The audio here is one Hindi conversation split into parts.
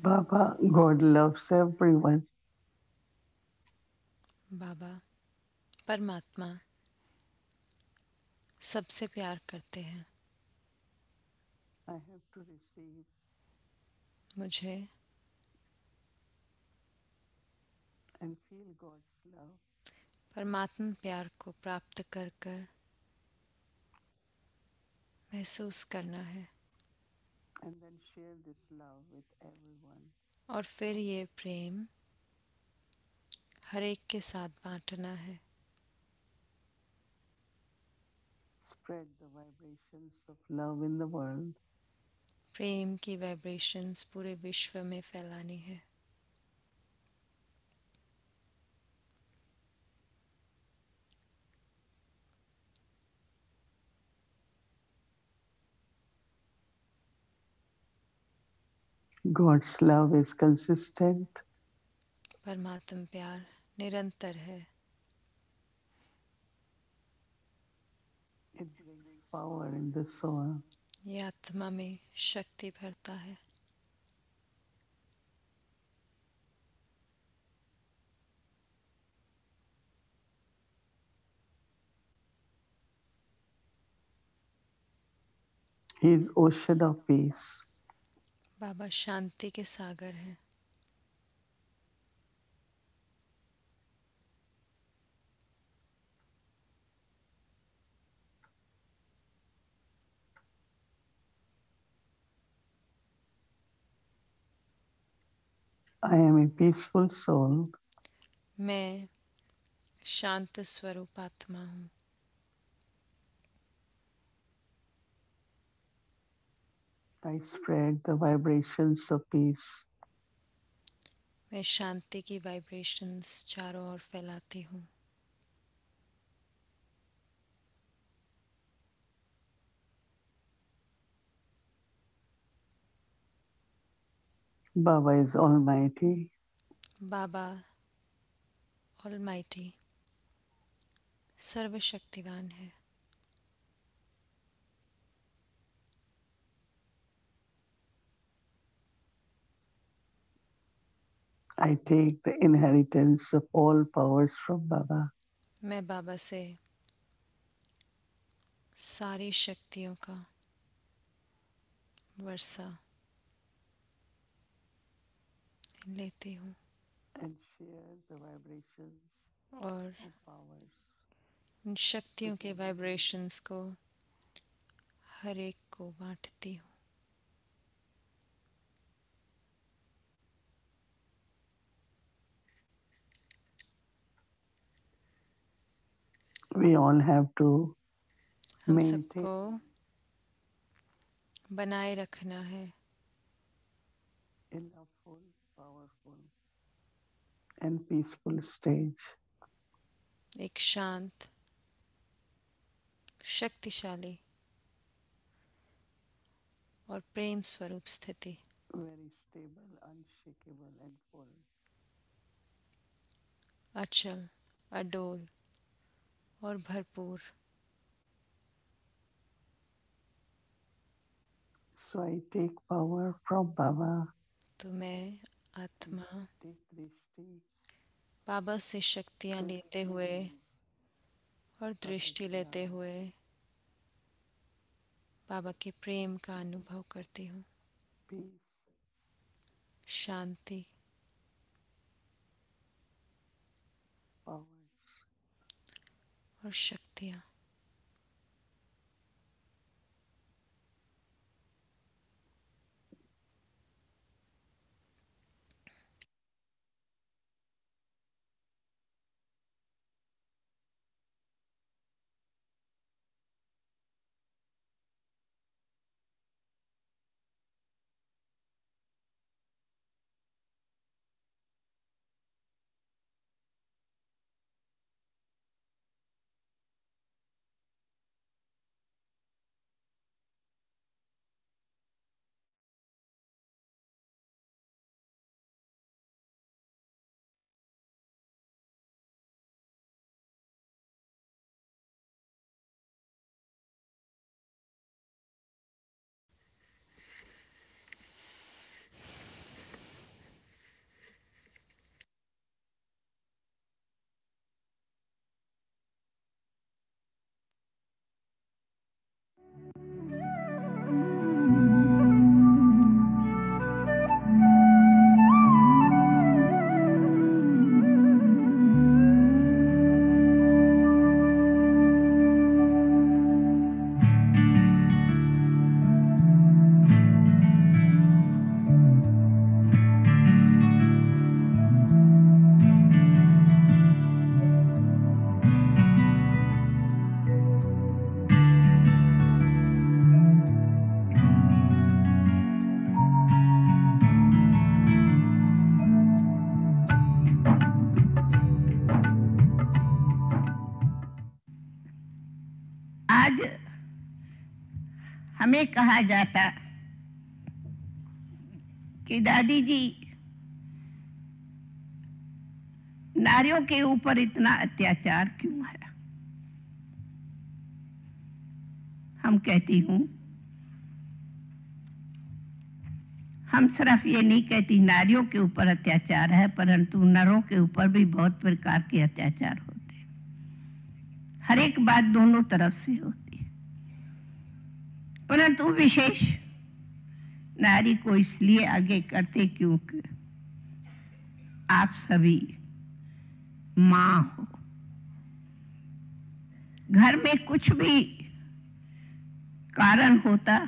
Baba, God loves everyone. बाबा परमात्मा सबसे प्यार करते हैं। I have to receive मुझे and feel God's love परमात्मा प्यार को प्राप्त कर कर महसूस करना है and then share this love with everyone. और फिर ये प्रेम हर एक के साथ बांटना है। Spread the vibrations of love in the world. प्रेम की वाइब्रेशंस पूरे विश्व में फैलानी है। God's love is consistent. परमात्मा प्यार निरंतर है। It brings power in the soul. ये आत्मा में शक्ति भरता है। He is ocean of peace. बाबा शांति के सागर हैं। I am a peaceful soul. मैं शांत स्वरूप आत्मा हूँ। I spread the vibrations of peace. मैं शांति की वाइब्रेशंस चारों ओर फैलाती हूँ। Baba is almighty. Baba almighty सर्वशक्तिवान है। I take the inheritance of all powers from Baba. मैं बाबा से सारी शक्तियों का वर्षा लेती हूँ And share the vibrations और of powers उन शक्तियों with के everyone. वाइब्रेशंस को हर एक को बांटती हूँ। We all have to हम maintain सबको बनाए रखना है a loveful, powerful, and peaceful stage. एक शांत शक्तिशाली और प्रेम स्वरूप स्थिति। Very stable, unshakable, and full. अचल अडोल और भरपूर। So I take power from Baba. तो मैं And आत्मा take drishti बाबा से शक्तियाँ to लेते हुए experience और Baba's दृष्टि लेते love, हुए बाबा के प्रेम का अनुभव करती हूँ। peace, शांति powers. और शक्तियाँ। आज हमें कहा जाता कि दादी जी नारियों के ऊपर इतना अत्याचार क्यों है। हम कहती हूँ, हम सिर्फ ये नहीं कहती नारियों के ऊपर अत्याचार है, परंतु नरों के ऊपर भी बहुत प्रकार के अत्याचार होते हैं। हर एक बात दोनों तरफ से होती है, परंतु विशेष नारी को इसलिए आगे करते क्योंकि आप सभी माँ हो। घर में कुछ भी कारण होता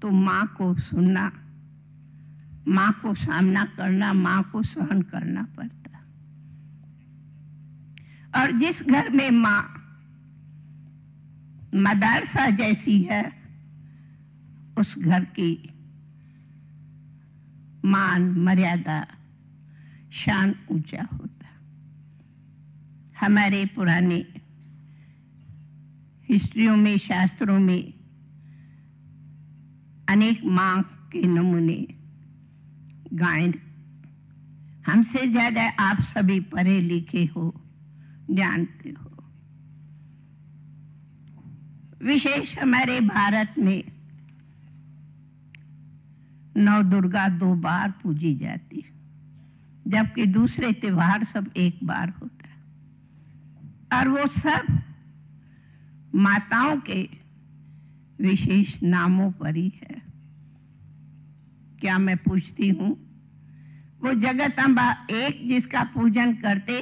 तो माँ को सुनना, माँ को सामना करना, माँ को सहन करना पड़ता। और जिस घर में माँ मदरसा जैसी है, उस घर की मान मर्यादा शान ऊंचा होता। हमारे पुराने हिस्ट्रियों में, शास्त्रों में अनेक माँ के नमूने गायन। हमसे ज्यादा आप सभी पढ़े लिखे हो, जानते हो। विशेष हमारे भारत में नौ दुर्गा 2 बार पूजी जाती है, जबकि दूसरे त्योहार सब 1 बार होता है। और वो सब माताओं के विशेष नामों पर ही है। क्या मैं पूछती हूँ, वो जगत अम्बा एक जिसका पूजन करते,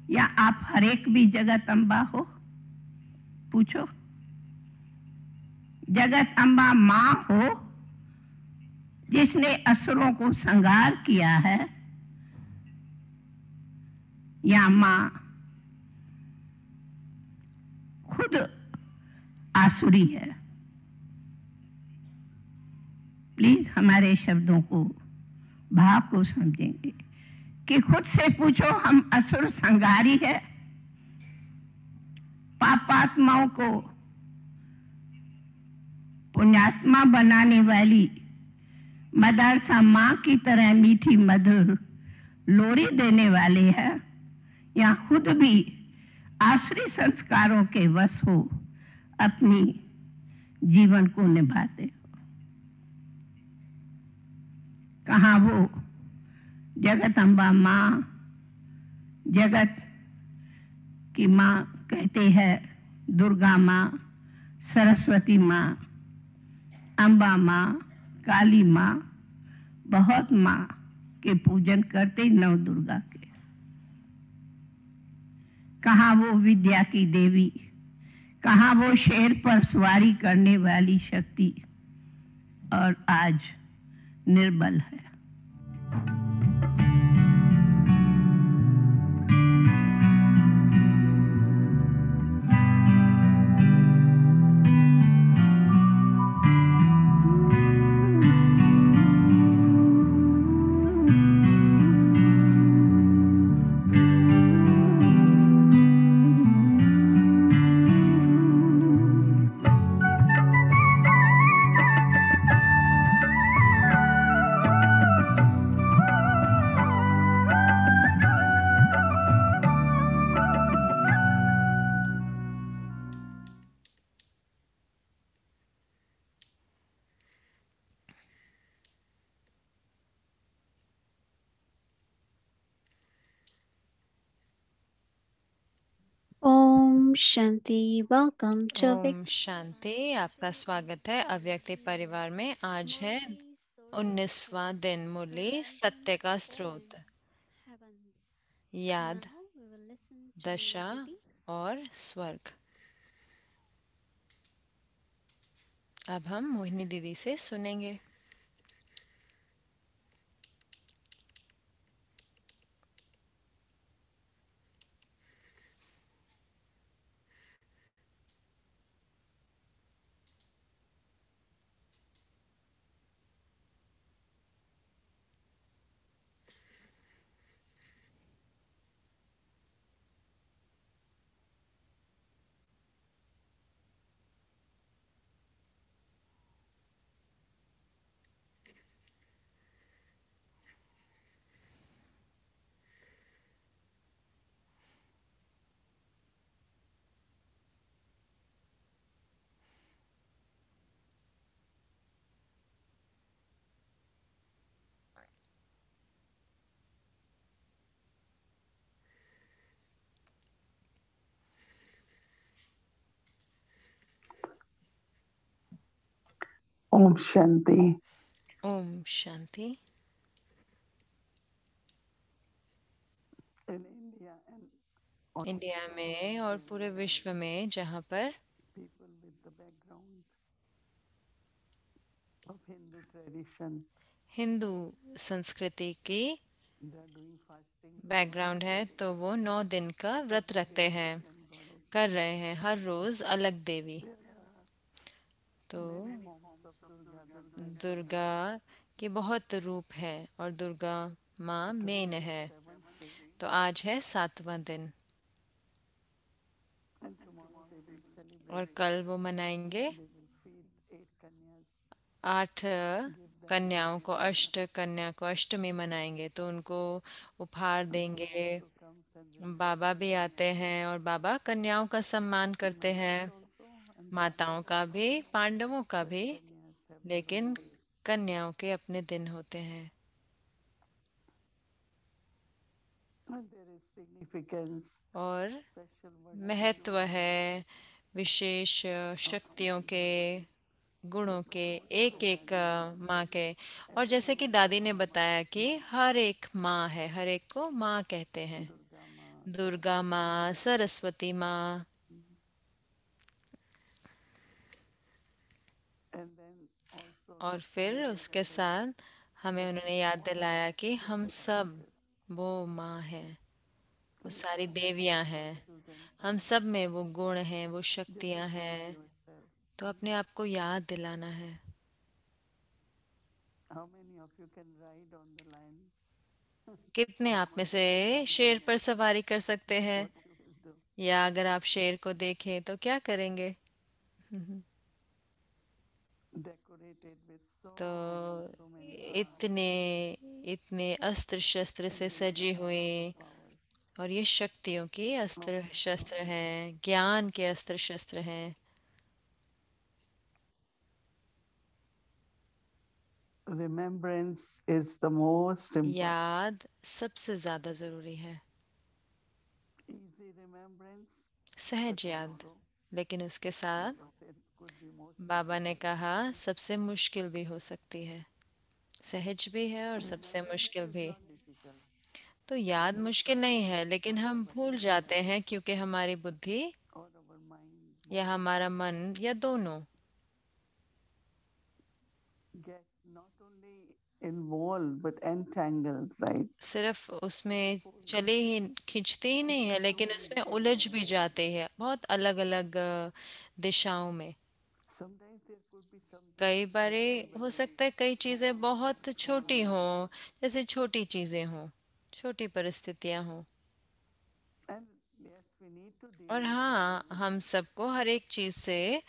या आप हर एक भी जगत अम्बा हो? पूछो। जगत अम्बा माँ हो जिसने असुरों को संहार किया है, या माँ खुद आसुरी है? प्लीज हमारे शब्दों को, भाव को समझेंगे कि खुद से पूछो, हम असुर संहारी है? पापात्माओं को पुण्यात्मा बनाने वाली मदरसा माँ की तरह मीठी मधुर लोरी देने वाले हैं, या खुद भी आसुरी संस्कारों के वश हो अपनी जीवन को निभाते हो? कहाँ वो जगत अम्बा माँ, जगत की माँ कहते हैं, दुर्गा माँ, सरस्वती माँ, अम्बा माँ, काली माँ, बहुत माँ के पूजन करते नौ दुर्गा के। कहाँ वो विद्या की देवी, कहाँ वो शेर पर सवारी करने वाली शक्ति, और आज निर्बल है। ओम शांति। Welcome two Om Shanti. आपका स्वागत है अव्यक्त परिवार में। आज है 19वां दिन, मुरली सत्य का स्रोत, याद, दशा और स्वर्ग। अब हम मोहिनी दीदी से सुनेंगे। Om Shanti. ओम शांति। In India and इंडिया में और पूरे विश्व में जहाँ पर people with the background of Hindu tradition, Hindu संस्कृति की they are doing fasting background है तो वो 9 दिन का व्रत रखते हैं, and goddess. कर रहे हैं हर रोज अलग देवी। तो Many forms of Durga, Durga is Durga के बहुत रूप हैं और दुर्गा माँ मेन है। seventh day, तो आज है 7वां दिन and tomorrow they will celebrate. और कल वो मनाएंगे They will feed 8 kanyas, 8 कन्याओं को, कन्या को अष्टमी मनाएंगे तो उनको उपहार देंगे। who comes and बाबा भी आते हैं और बाबा कन्याओं का सम्मान करते हैं, also, and माताओं का भी, पांडवों का भी, kanyas have लेकिन कन्याओं के अपने दिन होते हैं। and there is significance, और special word महत्व है विशेष शक्तियों के, गुणों के, एक एक माँ के। और जैसे कि दादी ने बताया कि हर एक माँ है, हर एक को माँ कहते हैं। Durga Ma, दुर्गा माँ, सरस्वती माँ। and then also और फिर उसके साथ हमें उन्होंने याद दिलाया कि हम सब वो माँ हैं, वो सारी देवियाँ हैं, हम सब में वो गुण हैं, वो शक्तियाँ हैं। yourself. तो अपने आप को याद दिलाना है। How many of you can ride on the lion? कितने आप में से शेर पर सवारी कर सकते हैं? What you will do? या अगर आप शेर को देखें तो क्या करेंगे? Decorated with तो so many इतने इतने अस्त्र शस्त्र से सजी हुई, powers. और ये शक्तियों की अस्त्र शस्त्र हैं, ज्ञान के अस्त्र शस्त्र हैं। Remembrance is the most important. याद सबसे ज्यादा जरूरी है। Easy remembrance, सहज याद, लेकिन उसके साथ it could be most बाबा ने कहा सबसे मुश्किल भी हो सकती है। सहज भी है और सबसे मुश्किल भी। difficult. तो याद मुश्किल नहीं है, लेकिन हम भूल जाते हैं क्योंकि हमारी बुद्धि Or our mind या हमारा मन या दोनों get not only involved but entangled, right? सिर्फ उसमें चले ही, खींचते ही नहीं है, लेकिन उसमें उलझ भी जाते हैं बहुत अलग अलग दिशाओं में। Sometimes there could be something कई बारे हो सकता है कई चीज़ें बहुत छोटी हों, जैसे छोटी चीज़ें हों, छोटी परिस्थितियां हों। and yes, we need to deal और with हाँ, हम सबको हर एक चीज़ से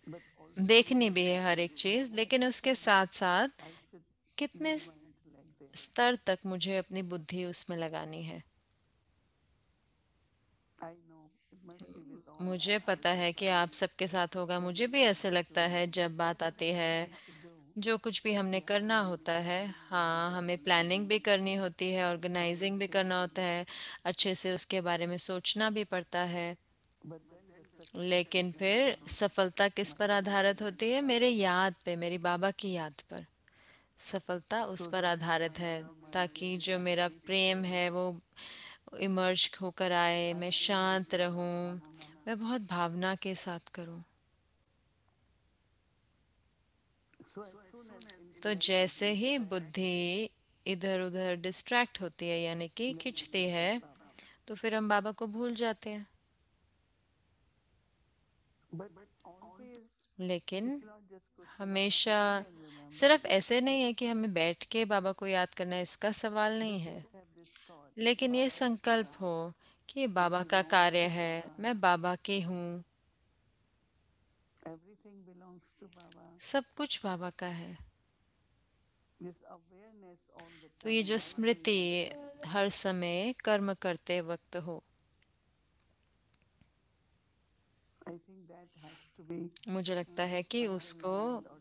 but also देखनी भी है हर एक चीज़, लेकिन उसके साथ साथ I should कितने mind like this. स्तर तक मुझे अपनी बुद्धि उसमें लगानी है। I know it must be with all मुझे पता है कि आप सबके साथ होगा, मुझे भी ऐसे लगता है जब बात आती है to do. जो कुछ भी हमने करना होता है। हाँ, हमें प्लानिंग भी करनी होती है, ऑर्गेनाइजिंग भी करना होता है, अच्छे से उसके बारे में सोचना भी पड़ता है। But then the success लेकिन फिर सफलता किस पर आधारित होती है? मेरे याद पे, मेरी बाबा की याद पर सफलता उस पर आधारित है, ताकि जो मेरा प्रेम है वो इमर्ज होकर आए, मैं शांत रहूं, मैं बहुत भावना के साथ करूं। so as soon as तो जैसे ही बुद्धि इधर उधर डिस्ट्रैक्ट होती है, यानी कि खिंचती है, तो फिर हम बाबा को भूल जाते हैं। but always लेकिन not just question हमेशा and remember सिर्फ ऐसे नहीं है कि हमें बैठ के बाबा को याद करना है, इसका सवाल नहीं है। have this thought लेकिन ये संकल्प हो कि ये बाबा का कार्य है, मैं बाबा की हूँ, everything belongs to Baba. सब कुछ बाबा का है। This awareness all the तो ये जो time. स्मृति हर समय कर्म करते वक्त हो, I think that has to be मुझे लगता है कि उसको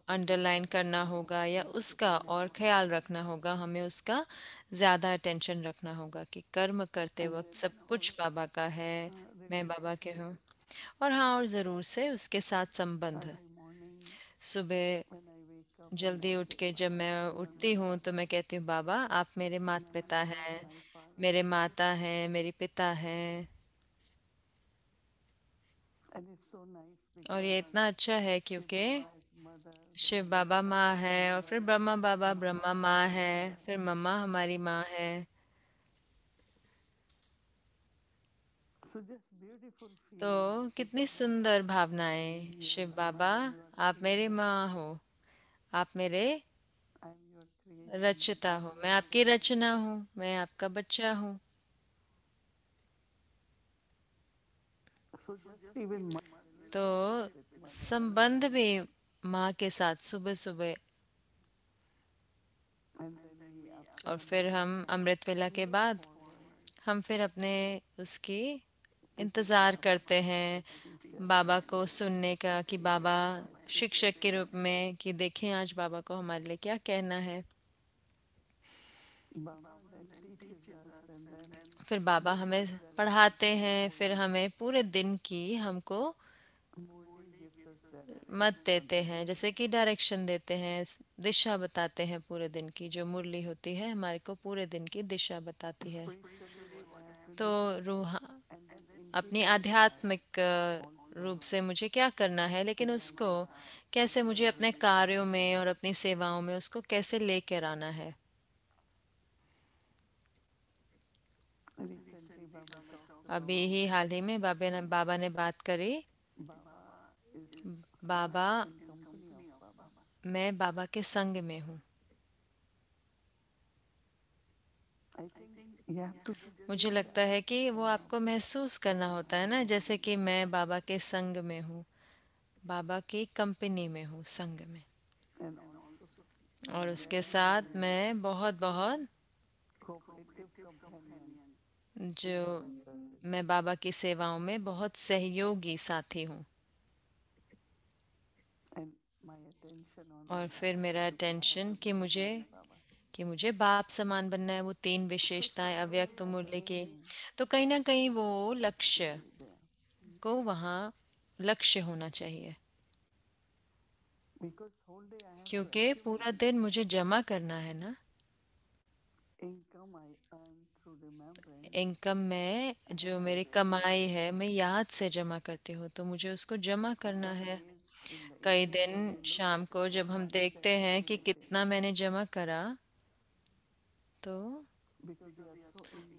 अंडरलाइन करना होगा या उसका और ख्याल रखना होगा, हमें उसका ज़्यादा अटेंशन रखना होगा कि कर्म करते वक्त सब कुछ बाबा का है, मैं बाबा के हूँ। और हाँ, और ज़रूर से उसके साथ संबंध। early morning सुबह जल्दी उठ के जब मैं उठती हूँ तो मैं कहती हूँ, बाबा आप मेरे माता पिता हैं, मेरे माता हैं, मेरे पिता हैं। और ये इतना अच्छा है क्योंकि शिव बाबा माँ है, और फिर ब्रह्मा बाबा ब्रह्मा माँ है, फिर मम्मा हमारी माँ है। तो कितनी सुंदर भावनाएं। शिव बाबा आप मेरी माँ हो, आप मेरे रचयिता हो, मैं आपकी रचना हूँ, मैं आपका बच्चा हूँ। तो संबंध भी माँ के साथ सुबह सुबह। और फिर हम अमृत वेला के बाद हम फिर अपने उसकी इंतज़ार करते हैं बाबा को सुनने का, कि बाबा शिक्षक के रूप में, कि देखें आज बाबा को हमारे लिए क्या कहना है। फिर बाबा हमें पढ़ाते हैं, फिर हमें पूरे दिन की हमको मत देते हैं, जैसे कि डायरेक्शन देते हैं, दिशा बताते हैं। पूरे दिन की जो मुरली होती है हमारे को पूरे दिन की दिशा बताती है। तो रूह अपनी आध्यात्मिक रूप से मुझे क्या करना है, लेकिन उसको कैसे मुझे अपने कार्यों में और अपनी सेवाओं में उसको कैसे लेकर आना है। अभी ही हाल ही में बाबा ने बात करी। बाबा, मैं बाबा के संग में हूँ। मुझे लगता है कि वो आपको महसूस करना होता है ना, जैसे कि मैं बाबा के संग में हूँ, बाबा की कंपनी में हूँ, संग में। और उसके साथ मैं बहुत बहुत जो मैं बाबा की सेवाओं में बहुत सहयोगी साथी हूँ। और फिर मेरा अटेंशन कि मुझे बाप समान बनना है, वो तीन विशेषताएं अव्यक्त मुरली की। तो कहीं ना कहीं वो लक्ष्य को वहाँ लक्ष्य होना चाहिए, क्योंकि पूरा दिन मुझे जमा करना है ना। इनकम में जो मेरी कमाई है मैं याद से जमा करती हूँ, तो मुझे उसको जमा करना है। कई दिन शाम को जब हम देखते हैं कि कितना मैंने जमा करा, तो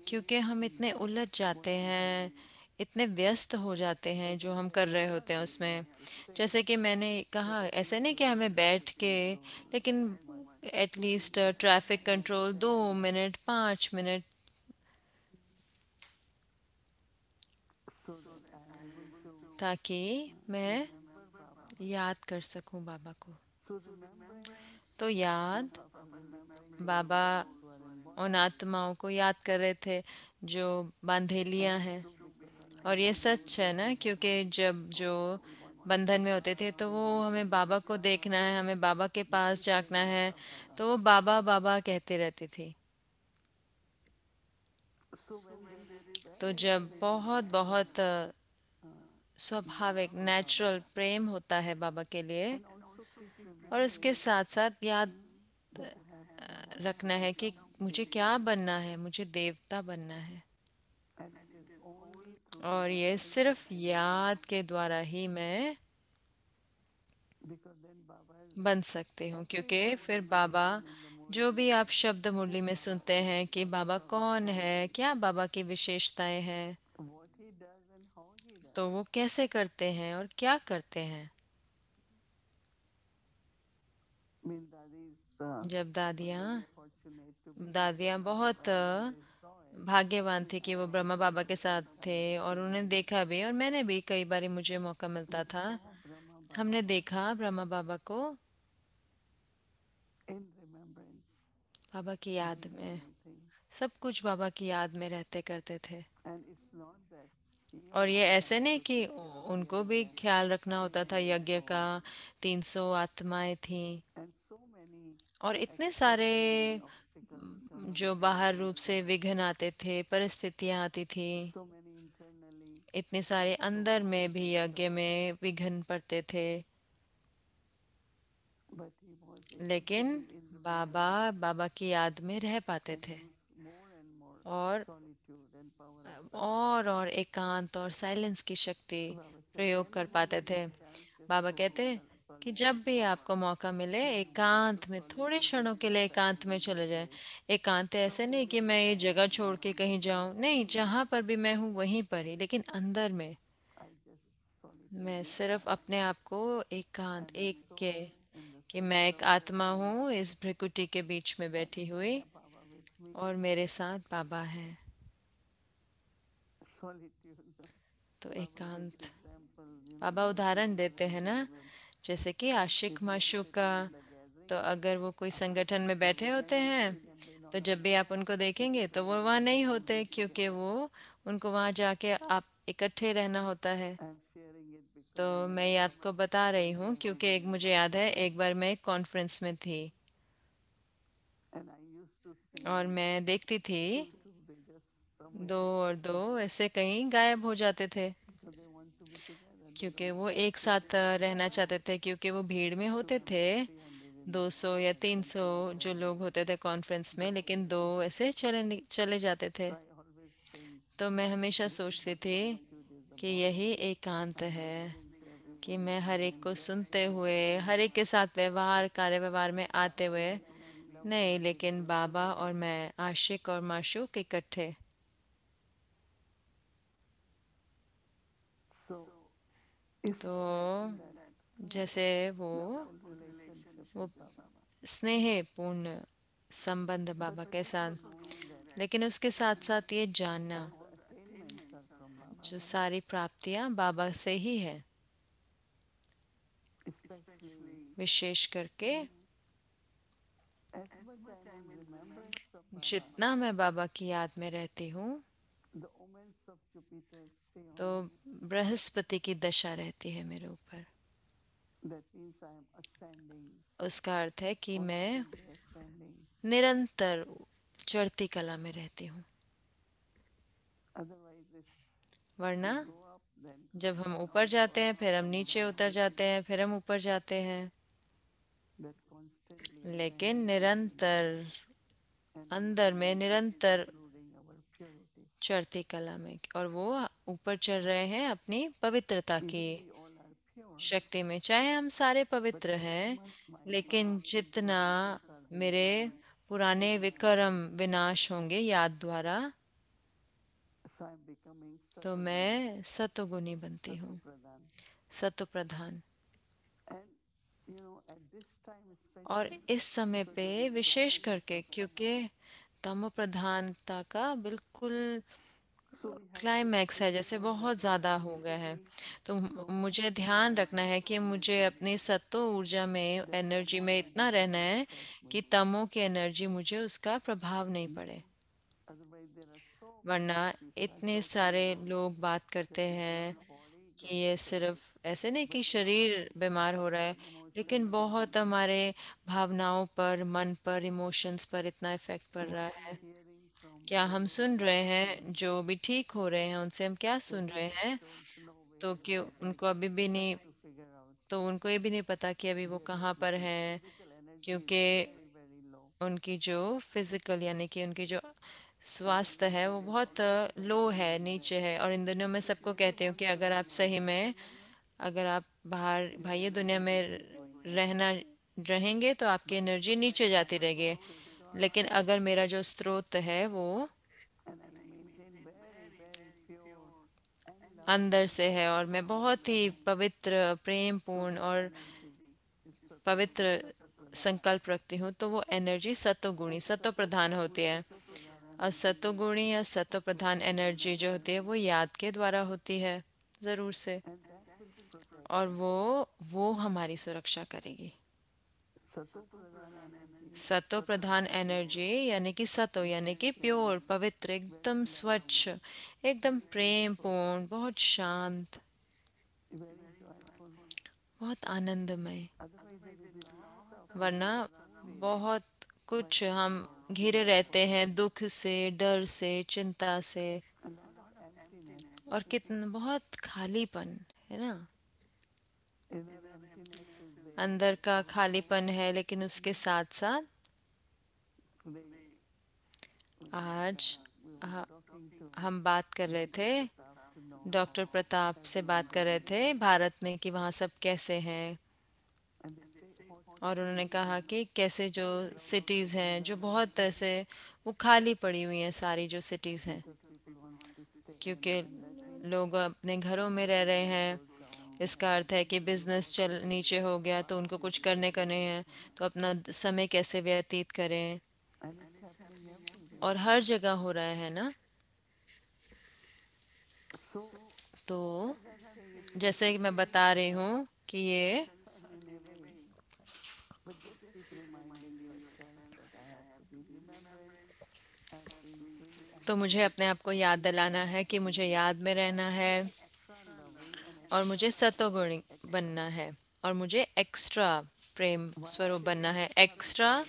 क्योंकि हम इतने उलझ जाते हैं, इतने व्यस्त हो जाते हैं जो हम कर रहे होते हैं उसमें। जैसे कि मैंने कहा, ऐसे नहीं कि हमें बैठ के, लेकिन at least traffic control 2 minute 5 minute, ताकि मैं याद कर सकूं बाबा को। तो याद, बाबा उन आत्माओं को याद कर रहे थे जो बांधेलियां हैं। और ये सच है ना, क्योंकि जब जो बंधन में होते थे तो वो हमें बाबा को देखना है, हमें बाबा के पास जाना है, तो वो बाबा बाबा कहते रहती थी। तो जब बहुत बहुत स्वाभाविक नेचुरल प्रेम होता है बाबा के लिए, और उसके साथ साथ याद रखना है कि मुझे क्या बनना है, मुझे देवता बनना है। और ये सिर्फ याद के द्वारा ही मैं बन सकती हूँ, क्योंकि फिर बाबा जो भी आप शब्द मुरली में सुनते हैं कि बाबा कौन है, क्या बाबा की विशेषताएं हैं, तो वो कैसे करते हैं और क्या करते हैं। जब दादियाँ बहुत भाग्यवान थी कि वो ब्रह्मा बाबा के साथ थे, और उन्हें देखा भी, और मैंने भी कई बार मुझे मौका मिलता था, हमने देखा ब्रह्मा बाबा को बाबा की याद में। सब कुछ बाबा की याद में रहते करते थे। और ये ऐसे नहीं कि उनको भी ख्याल रखना होता था यज्ञ का। 300 आत्माएं थीं, और इतने सारे जो बाहर रूप से विघ्न आते थे, परिस्थितियां आती थी, इतने सारे अंदर में भी यज्ञ में विघ्न पड़ते थे। लेकिन बाबा बाबा की याद में रह पाते and थे use more and more और solitude and power of और एकांत और साइलेंस की शक्ति so Baba said, प्रयोग कर whenever you पाते get थे। chance, just Baba go to कहते कि solitude. जब भी आपको मौका मिले एकांत में थोड़े क्षणों के लिए एकांत में चले जाए। एकांत ऐसे नहीं कि मैं ये जगह छोड़ के कहीं जाऊं, नहीं, जहां पर भी मैं हूं वहीं पर ही, लेकिन अंदर में I just solitude मैं with सिर्फ God. अपने आप को एकांत I'm a एक के soul in the कि मैं center एक of the आत्मा हूँ universe इस भृकुटी के बीच में and बैठी I हुई have Baba with me. और मेरे साथ बाबा हैं। Solitude. तो Baba gives एकांत example, बाबा like उदाहरण people देते in हैं the ना, event. जैसे कि If आशिक they are माशूक का। sitting in the तो gathering, अगर वो कोई after संगठन में some बैठे time होते when you हैं see them, they तो not जब भी appear. आप उनको देखेंगे तो वो Typically, वहाँ they नहीं don't होते, get क्योंकि together. वो उनको वहाँ जाके आप इकट्ठे रहना होता है। I'm sharing it तो because मैं ये आपको बता रही हूँ when I क्योंकि was एक in मुझे याद है, conference एक बार मैं एक कॉन्फ्रेंस में थी and I used to और see मैं देखती थी two, they just somewhere दो और दो disappear. ऐसे कहीं गायब हो जाते थे, So they want to be together. They क्योंकि don't वो want to एक split साथ रहना चाहते थे, क्योंकि वो भीड़ में होते थे। 200, 300 in the 200 या conference 300 center. जो लोग होते थे कॉन्फ्रेंस में, लेकिन दो ऐसे चले जाते थे। So I always think तो मैं हमेशा this is सोचती what थी solitude is कि about. यही एकांत I'm है, listening to कि everyone मैं and हर I एक am को just सुनते हुए, हर listening एक के साथ व्यवहार कार्य व्यवहार में आते हुए, and I love नहीं, Baba लेकिन because बाबा और मैं आशिक और माशूक इकट्ठे। so it's तो that जैसे वो beautiful relationship वो with Baba. स्नेहपूर्ण संबंध But बाबा के also साथ, knowing that लेकिन उसके साथ साथ ये जानना all the attainments are from Baba, जो सारी प्राप्तियां बाबा से ही है। especially विशेष करके as much I'm in remembrance of Baba, जितना मैं बाबा की याद में रहती हूँ, the omens of Jupiter stay तो on me. बृहस्पति की दशा रहती है मेरे ऊपर। That means I am ascending, उसका अर्थ है कि मैं constantly ascending. निरंतर चढ़ती कला में रहती हूँ। Otherwise, it's we वरना go up, then जब come हम down, ऊपर up, जाते down, हैं, up, फिर हम down, नीचे down. उतर जाते हैं, फिर हम ऊपर जाते हैं, That constantly लेकिन ascending निरंतर and अंदर में निरंतर including our purity. चढ़ती कला में, और वो ऊपर चढ़ रहे हैं अपनी पवित्रता की Even we all are pure, शक्ति में। चाहे हम सारे but पवित्र as हैं, much my लेकिन past जितना impurities are मेरे being पुराने विक्रम विनाश होंगे याद द्वारा, so I'm becoming तो Satoguni, मैं सतोगुनी बनती हूँ, Satopradhan. सतो प्रधान। And at this time और especially, इस समय because पे of the विशेष climax करके, of क्योंकि तमो प्रधानता का बिल्कुल so we have to climax है, जैसे ensure that बहुत we ज़्यादा हो गया है, stay तो so मुझे much in ध्यान our रखना है कि मुझे energy अपनी सत्तो ऊर्जा में, that एनर्जी tamo में इतना energy रहना don't है touch me. कि तमो की एनर्जी मुझे उसका प्रभाव नहीं पड़े। Otherwise, there are so वरना many people are इतने talking सारे about लोग बात करते that if हैं your body कि gets ये affected, सिर्फ ऐसे नहीं but कि not शरीर बीमार हो रहा है, our emotional लेकिन बहुत ability. हमारे भावनाओं पर, मन पर, इमोशंस पर इतना इफेक्ट पड़ What रहा I'm है। hearing from क्या हम those सुन who रहे are हैं, healed, जो भी ठीक हो रहे हैं उनसे हम क्या that सुन they रहे just हैं, don't know तो where कि they are उनको अभी भी नहीं, trying to figure out. तो उनको ये भी नहीं पता कि अभी वो Their कहाँ पर हैं, physical energy is क्योंकि very, very low. उनकी जो फिजिकल यानी कि उनकी जो स्वास्थ्य है वो बहुत लो है, नीचे है। और इन दिनों मैं If सबको they कहती हूँ want कि to अगर आप remain सही में, eternal, अगर आप बाहर their बाह्य दुनिया energy will में be going up. रहना रहेंगे तो आपकी But एनर्जी if नीचे my जाती रहेगी। source is God, लेकिन अगर मेरा जो स्रोत है वो and I maintain very, very pure and अंदर loving से है, और मैं बहुत ही पवित्र, so प्रेमपूर्ण that और energy is पवित्र Satoguni, Satopradhan. संकल्प रखती हूँ, तो वो एनर्जी सतोगुणी, And सतो प्रधान होती है। Satopradhan और energy is सतोगुणी या सतो प्रधान एनर्जी जो होती है वो remembrance. याद के द्वारा होती है, जरूर से। And that will protect और us. वो हमारी सुरक्षा करेगी। Satopradhan energy, सतो प्रधान Satoguni एनर्जी यानी कि सतो is यानी very कि प्योर, caring, पवित्र, very एकदम loving, स्वच्छ, एकदम very प्रेम peaceful, पूर्ण, बहुत शांत, very joyful. बहुत आनंदमय। Otherwise, there will be lot of वरना anxiety, बहुत कुछ worry, हम घिरे fear, रहते हैं दुख से, डर से, चिंता से, a lot of emptiness. और कितना बहुत खालीपन है ना। Inner emptiness is अंदर का खालीपन है, लेकिन उसके साथ साथ आज ह- हम बात कर रहे थे, डॉक्टर प्रताप से बात कर रहे थे भारत में कि वहाँ सब कैसे हैं। और उन्होंने कहा कि कैसे जो सिटीज़ हैं जो बहुत ऐसे वो खाली पड़ी हुई हैं, सारी जो सिटीज़ हैं, क्योंकि लोग अपने घरों में रह रहे हैं। इसका अर्थ है कि बिजनेस चल नीचे हो गया तो उनको कुछ करने करने हैं, तो अपना समय कैसे व्यतीत करें। और हर जगह हो रहा है ना। तो जैसे कि मैं बता रही हूँ कि ये, तो मुझे अपने आप को याद दिलाना है कि मुझे याद में रहना है, और मुझे सतोगुणी बनना है, और मुझे एक्स्ट्रा प्रेम स्वरूप बनना है, एक्स्ट्रा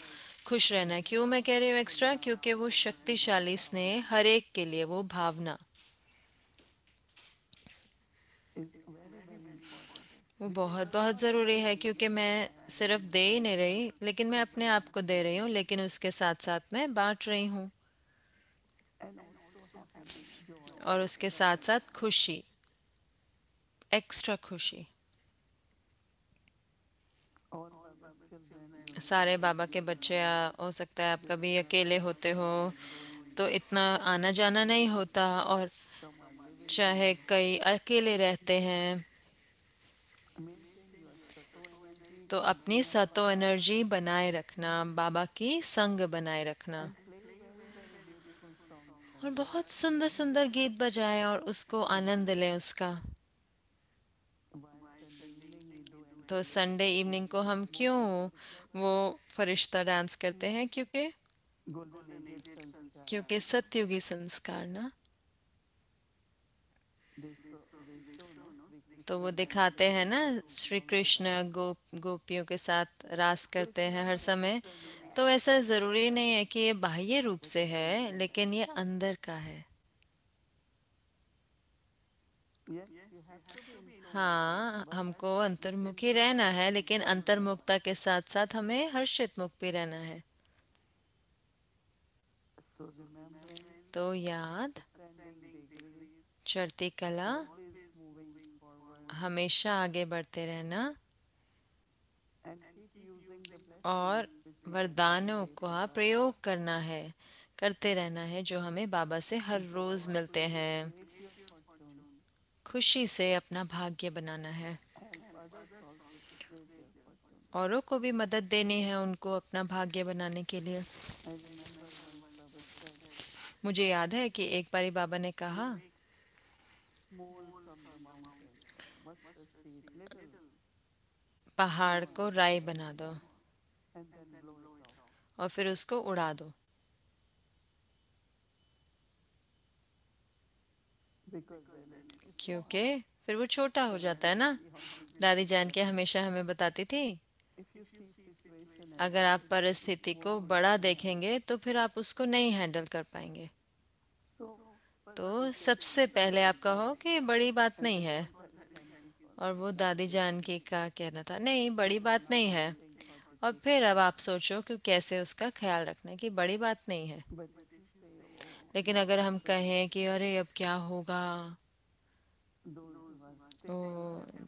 खुश रहना है। क्यों मैं कह रही हूँ एक्स्ट्रा? क्योंकि वो शक्तिशाली स्नेह हर एक के लिए, वो भावना वो बहुत बहुत ज़रूरी है। क्योंकि मैं सिर्फ दे ही नहीं रही, लेकिन मैं अपने आप को दे रही हूँ, लेकिन उसके साथ साथ मैं बांट रही हूँ। और उसके साथ साथ खुशी, एक्स्ट्रा खुशी। सारे बाबा के बच्चे, हो सकता है आप कभी अकेले होते हो तो इतना आना जाना नहीं होता, और चाहे कई अकेले रहते हैं तो अपनी सतो एनर्जी बनाए रखना, बाबा की संग बनाए रखना, और बहुत सुंदर सुंदर गीत बजाएं और उसको आनंद लें उसका। तो संडे इवनिंग को हम क्यों वो फरिश्ता डांस करते हैं? क्योंकि सतयुगी संस्कार ना, तो वो दिखाते हैं ना, श्री कृष्ण गोपियों के साथ रास करते हैं हर समय। तो ऐसा ज़रूरी नहीं है कि ये बाह्य रूप से है, लेकिन ये अंदर का है। हाँ, हमको अंतर्मुखी रहना है, लेकिन अंतर्मुखता के साथ साथ हमें हर्षित मुख भी रहना है। तो याद, चढ़ती कला, हमेशा आगे बढ़ते रहना, और वरदानों का प्रयोग करना है, करते रहना है, जो हमें बाबा से हर रोज मिलते हैं। खुशी से अपना भाग्य बनाना है, औरों को भी मदद देनी है उनको अपना भाग्य बनाने के लिए। मुझे याद है कि एक बारी बाबा ने कहा, पहाड़ को राई बना दो और फिर उसको उड़ा दो। क्योंकि फिर वो छोटा हो जाता है ना। दादी जान के हमेशा हमें बताती थी, अगर आप परिस्थिति को बड़ा देखेंगे तो फिर आप उसको नहीं हैंडल कर पाएंगे। तो सबसे पहले आप कहो कि बड़ी बात नहीं है, और वो दादी जान की का कहना था, नहीं बड़ी बात नहीं है। और फिर अब आप सोचो कि कैसे उसका ख्याल रखना है कि बड़ी बात नहीं है। लेकिन अगर हम कहें कि अरे अब क्या होगा, ओ,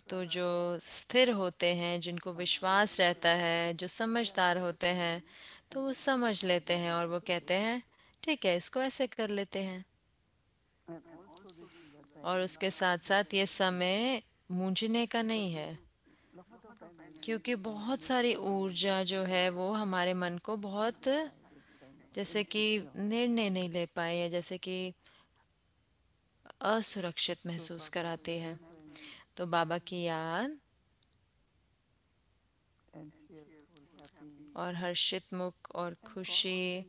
तो जो स्थिर होते हैं, जिनको विश्वास रहता है, जो समझदार होते हैं, तो वो समझ लेते हैं और वो कहते हैं ठीक है, इसको ऐसे कर लेते हैं। और उसके साथ साथ ये समय मूंझने का नहीं है, क्योंकि बहुत सारी ऊर्जा जो है वो हमारे मन को बहुत, जैसे कि निर्णय नहीं ले पाए, या जैसे कि असुरक्षित महसूस कराते हैं। तो बाबा की याद और हर्षित मुख और खुशी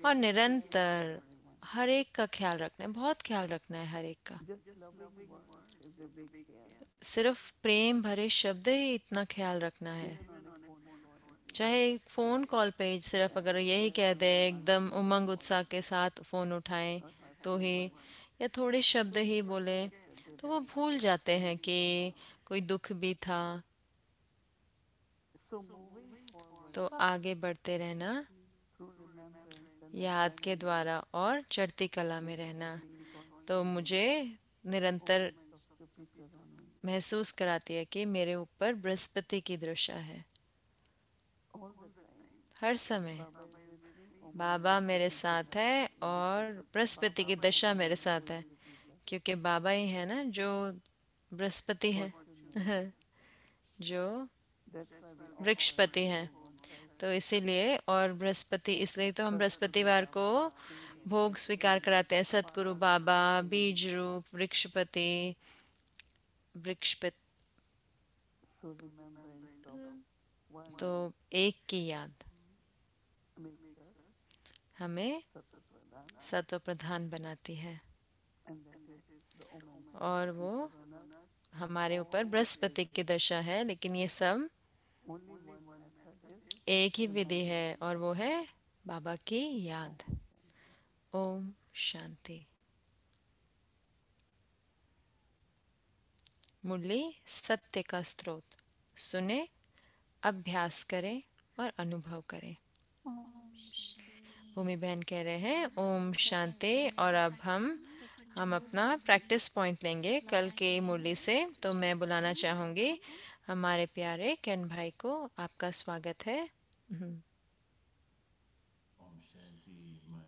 और निरंतर हर एक का ख्याल रखना है, बहुत ख्याल रखना है हर एक का। सिर्फ प्रेम भरे शब्द ही इतना ख्याल रखना है। चाहे एक फोन कॉल पे सिर्फ अगर यही कह दे, एकदम उमंग उत्साह के साथ फोन उठाएं तो ही, या थोड़े शब्द ही बोले, तो वो भूल जाते हैं कि कोई दुख भी था। तो आगे बढ़ते रहना through remembrance and याद के द्वारा और चढ़ती कला में रहना, तो मुझे निरंतर of Jupiter on me. महसूस कराती है कि मेरे ऊपर बृहस्पति की दृष्टा है। All the time, हर समय Baba is with me. Oh, my बाबा मेरे साथ है और बृहस्पति की दशा मेरे साथ है, क्योंकि बाबा ही है ना जो बृहस्पति है, जो that's why we वृक्षपति हैं। तो इसीलिए, और बृहस्पति इसलिए तो हम बृहस्पतिवार को भोग स्वीकार कराते हैं, सतगुरु बाबा, बीज रूप, वृक्षपति, वृक्षपति। so remembrance of one तो एक की याद makes us हमें Satapradhan, सत्व प्रधान बनाती है, and that is the Om और वो on us. हमारे ऊपर बृहस्पति की दशा है। लेकिन ये सब Only one method is एक ही विधि है, और वो है बाबा की याद। ओम शांति। मुरली सत्य का स्रोत। सुने, अभ्यास करें और अनुभव करें। भूमि बहन कह रहे हैं ओम शांति। और अब हम अपना प्रैक्टिस पॉइंट लेंगे कल के मुरली से। तो मैं बुलाना चाहूँगी हमारे प्यारे केन भाई को। आपका स्वागत है। Om Shanti, my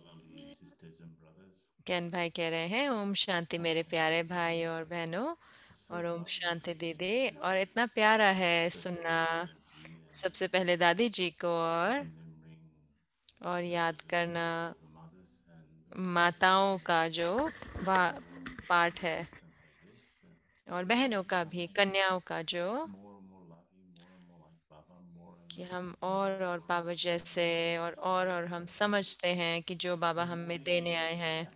lovely sisters and brothers. केन भाई कह रहे हैं ओम शांति मेरे प्यारे भाई और बहनों, So और ओम lovely शांति to दीदी। see और इतना प्यारा है such सुनना excellent here, सबसे पहले दादी जी को, remembering और याद करना all the mothers and माताओं का जो पाठ है, assistants like this. और बहनों का भी, कन्याओं का जो, More and more lucky, more and more like Baba, more and कि more हम और बाबा जैसे, और हम समझते हैं कि जो बाबा and हमें Murli देने is आए for हैं, that.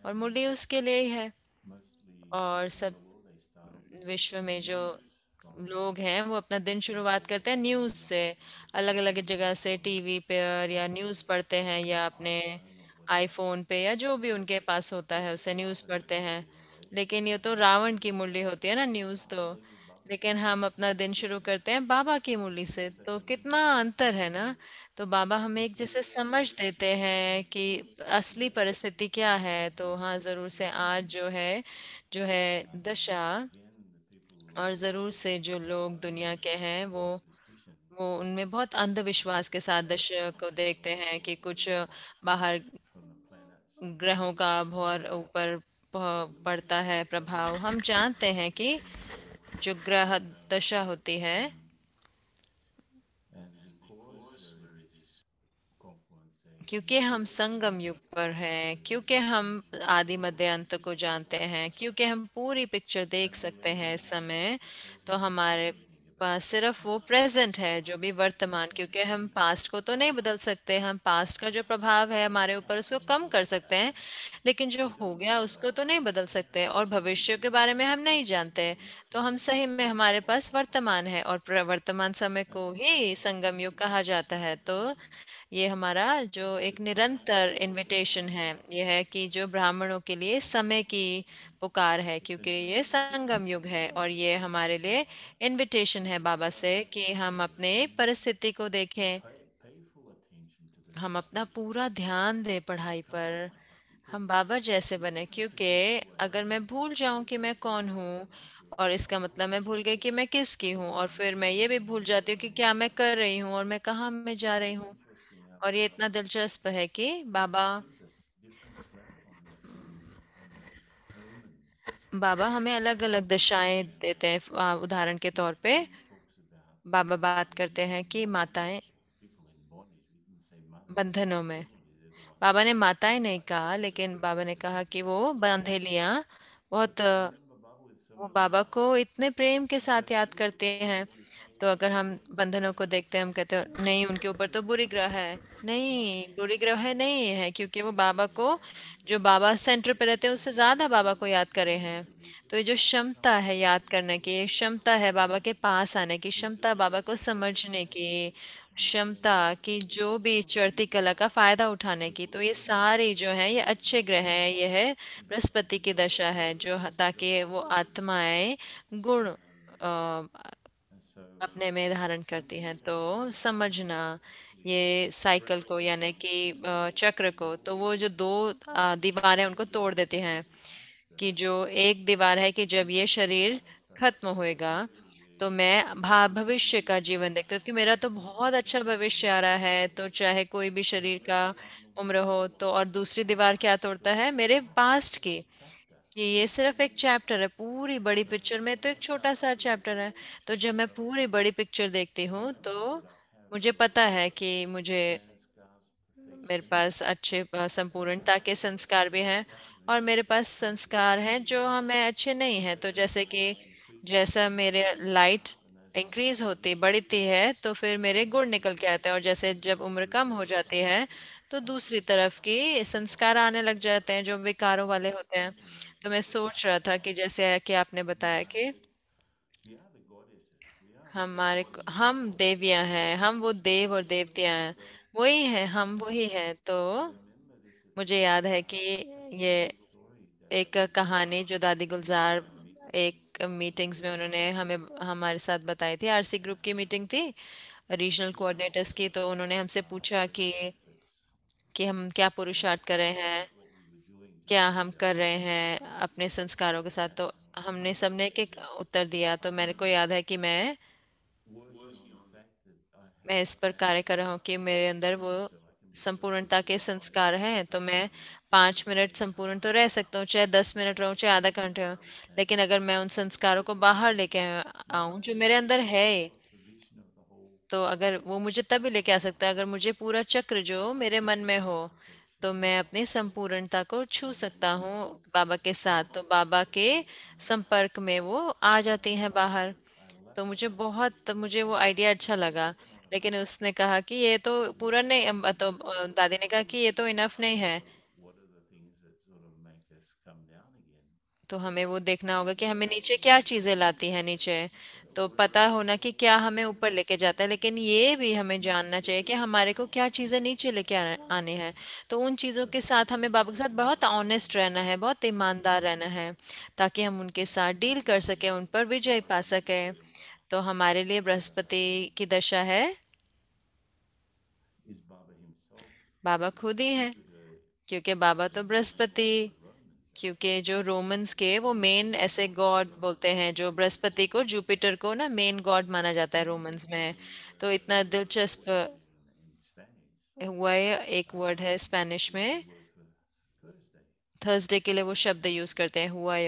और And मुरली उसके लिए ही है। mostly और people in सब the world, they start off with विश्व में जो news from लोग हैं वो अपना दिन शुरुआत करते हैं न्यूज़ से, अलग अलग जगह से, टीवी पर या न्यूज़ पढ़ते हैं, या अपने iPhone or whatever. आईफोन पे, या जो भी उनके पास होता है उससे न्यूज़ Baba पढ़ते Jyoti हैं। is always लेकिन ये तो from रावण की मुरली होती है ना न्यूज़ तो। starting with Baba लेकिन is हम अपना दिन शुरू different. करते हैं बाबा की मुरली से, तो Second, कितना अंतर है ना। तो बाबा हमें एक so जैसे समझ देते हैं कि असली परिस्थिति क्या है। तो हाँ, ज़रूर से आज जो है दशा, again, the people और ज़रूर से जो लोग दुनिया के हैं suspicion वो उनमें बहुत अंधविश्वास के साथ दशा को देखते हैं कि कुछ बाहर from the planets. ग्रहों का बहुत ऊपर पड़ता है प्रभाव। हम जानते हैं कि जो ग्रह दशा होती है, And because there is this confluence saying क्योंकि हम संगम युग पर हैं, क्योंकि हम आदि मध्य अंत को जानते हैं, क्योंकि हम पूरी पिक्चर देख that we सकते only हैं इस have समय, the तो present to do हमारे anything about पास सिर्फ वो प्रेजेंट है, जो भी वर्तमान। क्योंकि हम पास्ट को तो नहीं बदल सकते, हम पास्ट का जो प्रभाव है हमारे ऊपर उसको कम कर सकते हैं, लेकिन जो हो गया उसको तो नहीं बदल सकते, और भविष्य के बारे में हम नहीं जानते। तो हम सही में, हमारे पास वर्तमान है, और वर्तमान समय को ही संगम युग कहा जाता है। तो ये हमारा जो एक निरंतर इनविटेशन है, ये है कि जो ब्राह्मणों के लिए समय की पुकार है, क्योंकि ये संगम युग है, और ये हमारे लिए इनविटेशन है बाबा से कि हम अपने परिस्थिति को देखें, pay full attention to this हम अपना पूरा ध्यान दें पढ़ाई become पर, like Baba हम because बाबा जैसे बने। if we क्योंकि forget who am अगर I मैं भूल जाऊं कि मैं कौन हूँ, और इसका मतलब मैं भूल गई कि मैं किसकी हूँ, और फिर मैं ये भी भूल जाती हूँ कि क्या मैं कर रही हूँ और मैं कहाँ मैं जा रही हूँ। interesting और ये इतना Baba दिलचस्प है कि बाबा gives us different slap on the omens. बाबा हमें अलग अलग दशाएं देते हैं। उदाहरण के तौर पे He talks about बाबा बात करते हैं कि माताएं people in bondage. We didn't say mothers. बंधनों में, Definitely they're the ones बाबा ने माताएं नहीं कहा, लेकिन बाबा ने कहा कि वो बांधेलियां बहुत I remember Baba with so वो much बाबा love. को इतने प्रेम के So साथ याद every करते हैं। every time तो अगर हम बंधनों को देखते हैं, हम कहते हैं नहीं उनके ऊपर तो बुरी ग्रह है। नहीं, बुरी ग्रह नहीं है, क्योंकि वो बाबा को, जो बाबा सेंटर पे रहते हैं उससे ज्यादा बाबा को याद करे हैं। तो ये जो क्षमता है याद करने की, ये क्षमता है बाबा के पास आने की, क्षमता बाबा को समझने की, क्षमता की जो भी चढ़ती कला का फायदा उठाने की, तो ये सारी जो है ये अच्छे ग्रह हैं। ये है बृहस्पति की दशा है, जो ताकि वो आत्माएं गुण and so अपने में धारण करती हैं। तो समझना ये साइकिल को यानी कि चक्र को, तो वो जो दो दीवारें उनको तोड़ देते हैं। कि जो एक दीवार है कि जब ये शरीर खत्म होएगा तो मैं भविष्य का जीवन देखती हूँ कि मेरा तो बहुत अच्छा भविष्य आ रहा है, तो चाहे कोई भी शरीर का उम्र हो तो। और दूसरी दीवार क्या तोड़ता है, मेरे पास्ट की, कि ये सिर्फ एक चैप्टर है, पूरी बड़ी पिक्चर में तो एक छोटा सा चैप्टर है। तो जब मैं पूरी बड़ी पिक्चर देखती हूँ तो मुझे पता है कि मुझे मेरे पास अच्छे संपूर्णता के संस्कार भी हैं, और मेरे पास संस्कार हैं जो हमें अच्छे नहीं हैं। तो जैसे कि जैसा मेरे लाइट इंक्रीज होती बढ़ती है तो फिर मेरे गुण निकल के आते हैं, और जैसे जब उम्र कम हो जाती है तो दूसरी तरफ की संस्कार आने लग जाते हैं जो विकारों वाले होते हैं। तो मैं सोच रहा था कि जैसे कि आपने बताया कि हम देवियां हैं, हम वो देव और देवतियां हैं, वही हैं, हम वही हैं। तो मुझे याद है कि ये एक कहानी जो दादी गुलजार एक मीटिंग्स में उन्होंने हमें हमारे साथ बताई थी। आरसी ग्रुप की मीटिंग थी, रीजनल कोऑर्डिनेटर्स की। तो उन्होंने हमसे पूछा कि हम क्या पुरुषार्थ कर रहे हैं, क्या हम कर रहे हैं अपने संस्कारों के साथ। तो हमने सबने एक एक उत्तर दिया। तो मेरे को याद है कि मैं इस पर कार्य कर रहा हूँ कि मेरे अंदर वो संपूर्णता के संस्कार हैं। तो मैं 5 मिनट संपूर्ण तो रह सकता हूँ, चाहे 10 मिनट रहूँ, चाहे आधा घंटे हो। लेकिन अगर मैं उन संस्कारों को बाहर लेके आऊं जो मेरे अंदर है, तो अगर वो मुझे तभी लेके आ सकता है अगर मुझे पूरा चक्र जो मेरे मन में हो, तो मैं अपनी संपूर्णता को छू सकता हूँ बाबा के साथ। तो बाबा के संपर्क में वो आ जाती हैं बाहर। तो मुझे वो आइडिया अच्छा लगा। लेकिन उसने कहा कि ये तो पूरा नहीं, तो दादी ने कहा कि ये तो इनफ नहीं है। तो हमें वो देखना होगा कि हमें नीचे क्या चीजें लाती हैं नीचे। तो पता होना कि क्या हमें ऊपर लेके जाता है, लेकिन ये भी हमें जानना चाहिए कि हमारे को क्या चीजें नीचे लेके आने हैं। तो उन चीजों के साथ हमें बाबा के साथ बहुत ऑनेस्ट रहना है, बहुत ईमानदार रहना है, ताकि हम उनके साथ डील कर सकें, उन पर विजय पा सकें। तो हमारे लिए बृहस्पति की दशा है, बाबा खुद ही है, क्योंकि बाबा तो बृहस्पति, क्योंकि जो रोमन्स के वो मेन ऐसे गॉड बोलते हैं, जो बृहस्पति को जुपिटर को ना मेन गॉड माना जाता है रोमन्स में। तो इतना दिलचस्प हुआ है, एक वर्ड है स्पेनिश में थर्सडे के लिए वो शब्द यूज करते हैं, हुआ।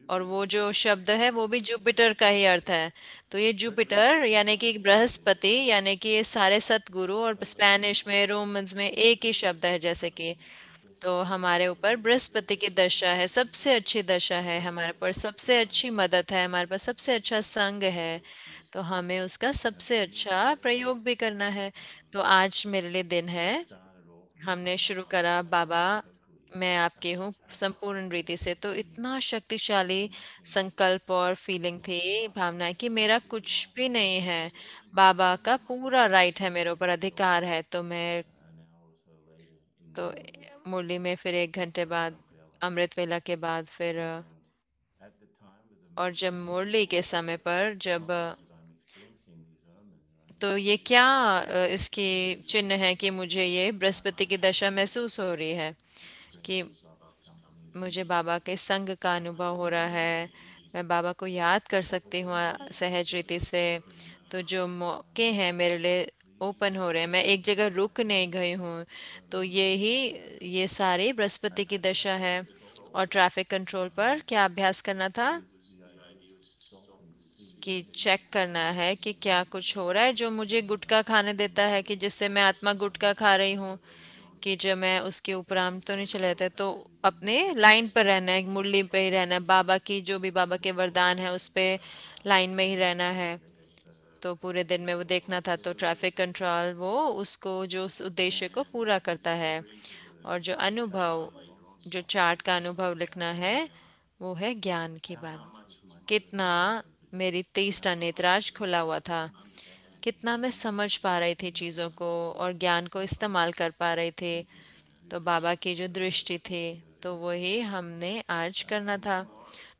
और वो जो शब्द है वो भी जुपिटर का ही अर्थ है। तो ये जुपिटर यानी कि बृहस्पति, यानी कि ये सारे सतगुरु, और स्पेनिश में रोमन्स में एक ही शब्द है जैसे कि। तो हमारे ऊपर बृहस्पति की दशा है, सबसे अच्छी दशा है, हमारे पर सबसे अच्छी मदद है, हमारे पास सबसे अच्छा संग है। तो हमें उसका सबसे अच्छा प्रयोग भी करना है। तो आज मेरे लिए दिन है, हमने शुरू करा बाबा मैं आपकी हूँ संपूर्ण रीति से। तो इतना शक्तिशाली संकल्प और फीलिंग थी, भावना है कि मेरा कुछ भी नहीं है, बाबा का पूरा राइट है, मेरे ऊपर अधिकार है। तो मुरली में फिर 1 घंटे बाद, अमृत वेला के बाद फिर और जब मुरली के समय पर जब तो ये क्या इसकी चिन्ह है कि मुझे ये बृहस्पति की दशा महसूस हो रही है, कि मुझे बाबा के संग का अनुभव हो रहा है, मैं बाबा को याद कर सकती हूँ सहज रीति से। तो जो मौके हैं मेरे लिए ओपन हो रहे हैं, मैं एक जगह रुक नहीं गई हूँ। तो ये सारी बृहस्पति की दशा है। और ट्रैफिक कंट्रोल पर क्या अभ्यास करना था, कि चेक करना है कि क्या कुछ हो रहा है जो मुझे गुटखा खाने देता है, कि जिससे मैं आत्मा गुटखा खा रही हूँ, कि जब मैं उसके उपराम तो नहीं चले जाते। तो अपने लाइन पर रहना है, मुरली पे ही रहना है, बाबा की जो भी बाबा के वरदान है उस पे लाइन में ही रहना है। तो पूरे दिन में वो देखना था। तो ट्रैफिक कंट्रोल वो उसको जो उस उद्देश्य को पूरा करता है। और जो अनुभव, जो चार्ट का अनुभव लिखना है, वो है ज्ञान की बात। कितना मेरी 30टा नेत्राज खुला हुआ था, कितना मैं समझ पा रही थी चीज़ों को और ज्ञान को इस्तेमाल कर पा रही थी। तो बाबा की जो दृष्टि थी, तो वही हमने आज करना था।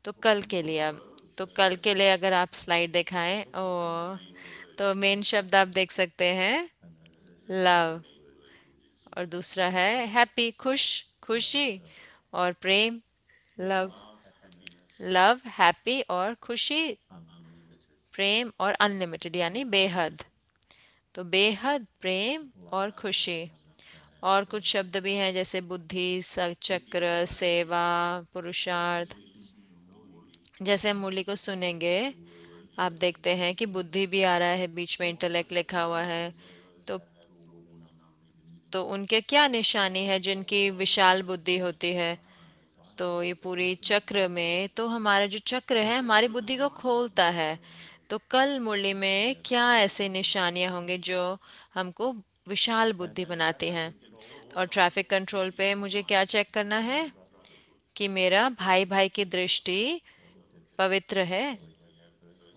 तो कल के लिए अब तो कल के लिए अगर आप स्लाइड दिखाएं, ओ, तो मेन शब्द आप देख सकते हैं लव, और दूसरा है हैप्पी, खुश, खुशी, और प्रेम, लव। लव, हैप्पी और खुशी, प्रेम और अनलिमिटेड यानी बेहद। तो बेहद, प्रेम और खुशी। और कुछ शब्द भी हैं जैसे बुद्धि, चक्र, सेवा, पुरुषार्थ। जैसे हम मुरली को सुनेंगे, आप देखते हैं कि बुद्धि भी आ रहा है, बीच में इंटेलेक्ट लिखा हुआ है। तो उनके क्या निशानी है जिनकी विशाल बुद्धि होती है? तो ये पूरी चक्र में, तो हमारा जो चक्र है हमारी बुद्धि को खोलता है। तो कल मुरली में क्या ऐसे निशानियां होंगे जो हमको विशाल बुद्धि बनाती हैं? और ट्रैफिक कंट्रोल पे मुझे क्या चेक करना है कि मेरा भाई भाई की दृष्टि पवित्र है।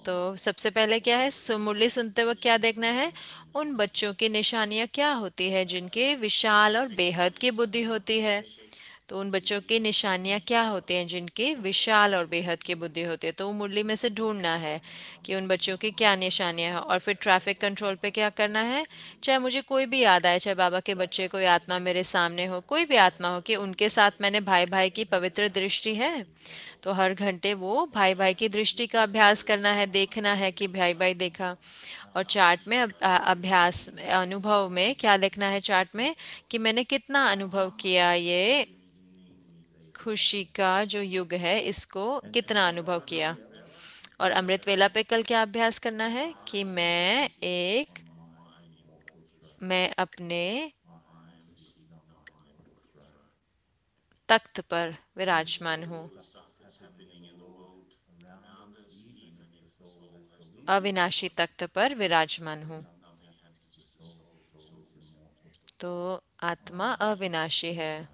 तो सबसे पहले क्या है, मुरली सुनते वक्त क्या देखना है? उन बच्चों की निशानियां क्या होती है जिनके विशाल और बेहद की बुद्धि होती है। तो उन बच्चों की निशानियां क्या होती हैं जिनकी विशाल और बेहद की बुद्धि होती है? तो वो मुरली में से ढूंढना है कि उन बच्चों की क्या निशानियां हैं। और फिर ट्रैफिक कंट्रोल पे क्या करना है, चाहे मुझे कोई भी याद आए, चाहे बाबा के बच्चे, कोई आत्मा मेरे सामने हो, कोई भी आत्मा हो, कि उनके साथ मैंने भाई भाई की पवित्र दृष्टि है। तो हर घंटे वो भाई भाई की दृष्टि का अभ्यास करना है, देखना है कि भाई भाई देखा। और चार्ट में अभ्यास अनुभव में क्या लिखना है चार्ट में, कि मैंने कितना अनुभव किया, ये खुशी का जो युग है इसको कितना अनुभव किया। और अमृत वेला पे कल क्या अभ्यास करना है कि मैं अपने तख्त पर विराजमान हूँ, अविनाशी तख्त पर विराजमान हूँ। तो आत्मा अविनाशी है,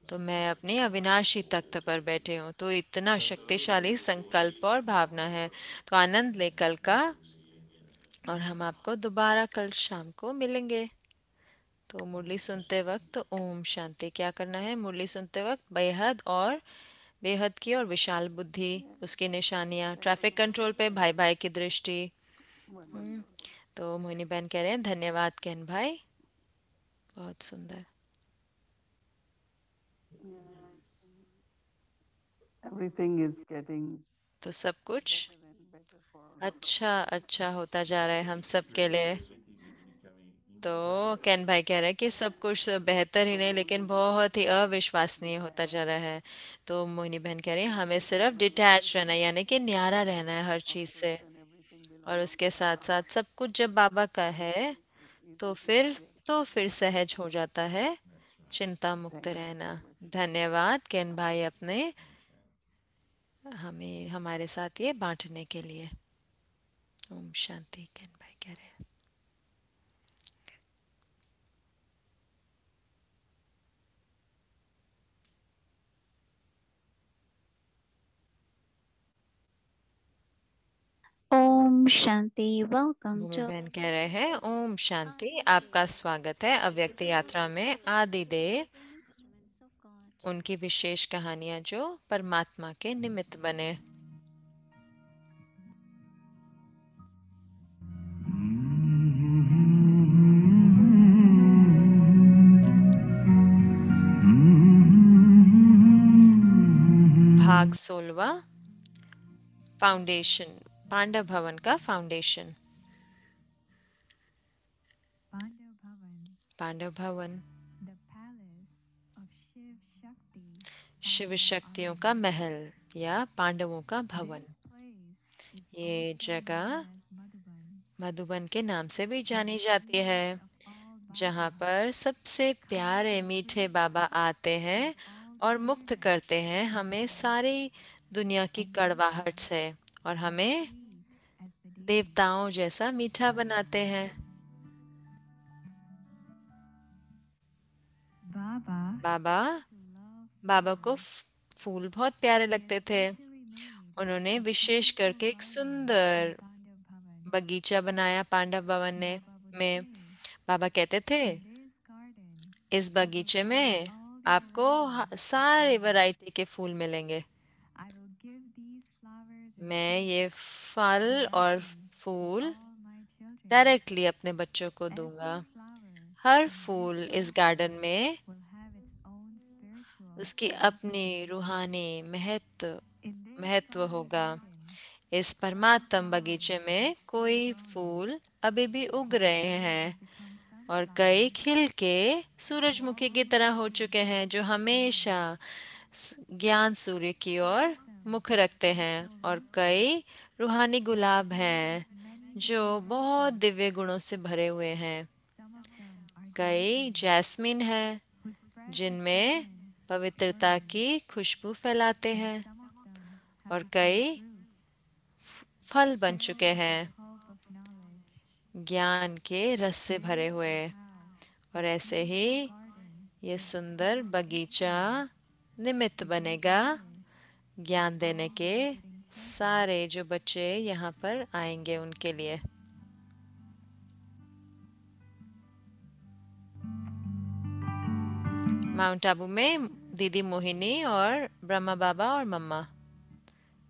तो मैं अपने अविनाशी तख्त पर बैठे हूँ। तो इतना शक्तिशाली संकल्प और भावना है। तो आनंद ले कल का, और हम आपको दोबारा कल शाम को मिलेंगे। तो मुरली सुनते वक्त ओम शांति क्या करना है? मुरली सुनते वक्त बेहद और बेहद की और विशाल बुद्धि, उसकी निशानियाँ, ट्रैफिक कंट्रोल पे भाई भाई की दृष्टि। हम्म, तो मोहिनी बहन कह रहे हैं धन्यवाद कहन भाई, बहुत सुंदर। Everything is getting तो सब कुछ better and better for all of us. अच्छा अच्छा होता जा रहा है हम सब के लिए। तो कैन भाई कह रहे हैं कि सब कुछ बेहतर ही नहीं लेकिन बहुत ही अविश्वसनीय होता जा रहा है। तो मोहिनी बहन कह रही है हमें सिर्फ डिटैच रहना है, यानी कि न्यारा रहना है हर चीज से। And everything और belongs उसके to साथ God. साथ सब कुछ जब बाबा का है तो Easy to फिर say. सहज हो जाता है चिंता मुक्त Thank you रहना। so much. धन्यवाद कैन भाई अपने हमें हमारे साथ ये बांटने के लिए। ओम शांति कैन भाई कह रहे हैं। Om Shanti. Welcome Bhumi to बहन कह रहे हैं ओम शांति, आपका स्वागत है अव्यक्त यात्रा में। आदि देव instruments of God. उनकी विशेष कहानियां जो परमात्मा के निमित्त बने। भाग 16, फाउंडेशन, पांडव भवन का फाउंडेशन। Pandav Bhavan, पांडव भवन the palace of Shiv Shakti. Shiv शक्तियों का महल या पांडवों का भवन। This place is ये also जगह known as Madhuban, मधुबन के नाम से भी where जानी the जाती है, sweetest of all जहाँ Baba पर सबसे प्यारे मीठे बाबा आते हैं all और मुक्त करते हैं हमें सारी दुनिया की and कड़वाहट also से, और as हमें sweet as the deity. देवताओं जैसा मीठा बनाते हैं। Baba बाबा to love बाबा को flowers. फूल बहुत प्यारे He लगते थे। especially made उन्होंने a विशेष beautiful करके एक garden सुंदर in Pandav Bhavan. बगीचा बनाया पांडव भवन ने Baba would में। say, बाबा कहते थे in this garden, इस you will बगीचे find में all the आपको varieties of सारे flowers. वैरायटी के फूल मिलेंगे। I will give these flowers मैं ये फल और फूल all my children. डायरेक्टली अपने बच्चों को Every दूंगा। flower हर in फूल this इस garden गार्डन में will have its own spiritual उसकी अपनी significance. रूहानी In this महत्व flower होगा। garden, इस some परमात्म बगीचे flowers में are still कोई growing, फूल अभी भी उग while रहे some हैं have become और कई sunflowers खिल के who सूरजमुखी की always तरह हो gaze चुके हैं, जो toward the हमेशा knowledge. ज्ञान सूर्य की Some ओर of them मुख are रखते हैं। spiritual और roses कई रूहानी गुलाब who have हैं many जो divine बहुत essence. दिव्य गुणों से भरे हुए हैं। Some of them are कई jasmine जैस्मिन हैं who spread the जिनमें fragrance of पवित्रता pardon. की खुशबू फैलाते And हैं। some of them have और become कई fruits फल बन filled चुके with हैं, the hope of knowledge. ज्ञान के रस से भरे This हुए। is how और this ऐसे ही beautiful garden ये will सुंदर become a बगीचा whisper निमित्त to give बनेगा knowledge ज्ञान to देने all के visiting children. सारे जो बच्चे यहाँ पर आएंगे उनके लिए। माउंट आबू में दीदी मोहिनी और ब्रह्मा बाबा और मम्मा,